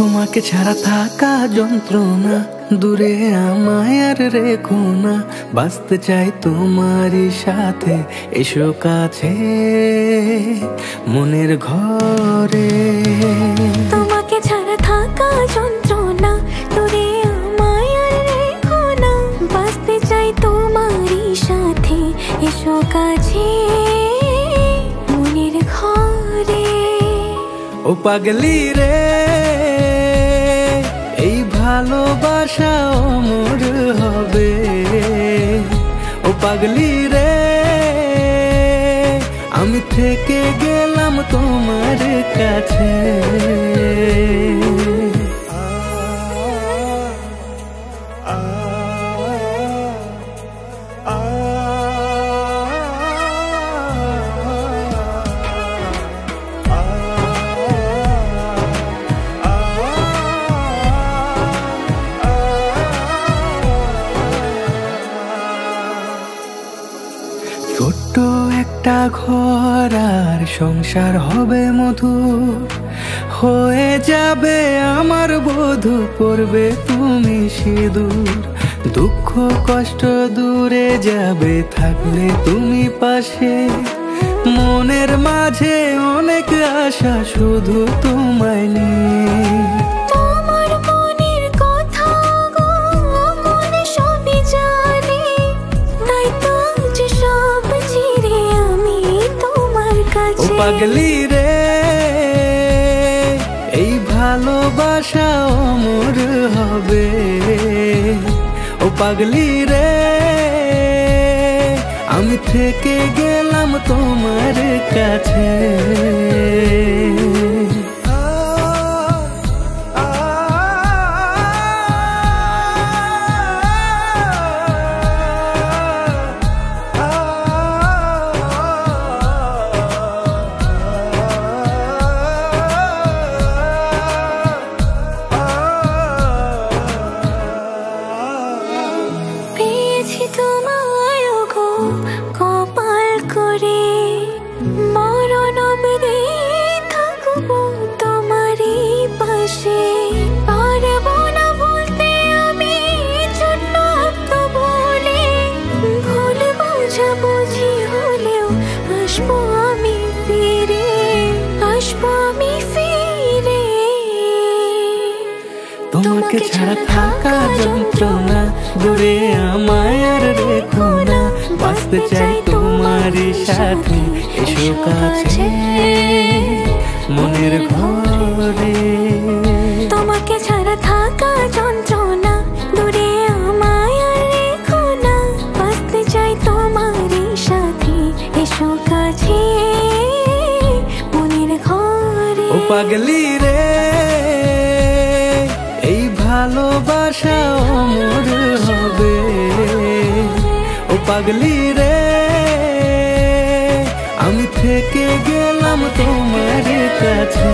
তোমাকে ছাড়া থাকা যন্ত্রণা, দূরে আমায় আর রেখো না। বাঁচতে চাই তোমারই সাথে, এসো কাছে মনের ঘরে। তোমাকে ছাড়া থাকা যন্ত্রণা, দূরে আমায় আর রেখো না। বাঁচতে চাই তোমারই সাথে, এসো কাছে মনের ঘরে। ও পাগলি রে, এই ভালোবাসা অমর হবে। ও পাগলি রে, আমি থেকে গেলাম তোমার কাছে। ছোট্ট একটা ঘর আর সংসার হবে মধুর, হয়ে যাবে আমার বধূ, পড়বে তুমি সিঁদুর। দুঃখ কষ্ট দূরে যাবে থাকলে তুমি পাশে, মনের মাঝে অনেক আশা শুধু তোমায় নিয়ে। ও পাগলি রে, এই ভালোবাসা অমর হবে। ও পাগলি রে, আমি থেকে গেলাম তোমার কাছে। তোমাকে ছাড়া থাকা যন্ত্রণা, দূরে আমায় আর রেখো না। বাঁচতে চাই তোমারই সাথে, এসো কাছে মনের ঘরে। তোমাকে ছাড়া থাকা যন্ত্রণা, দূরে আমায় আর রেখো না। বাঁচতে চাই তোমারই সাথে, এসো কাছে মনের ঘরে। ও পাগলি রে, এই ভালোবাসা অমর হবে। ও পাগলি রে, আমি থেকে গেলাম তোমার কাছে।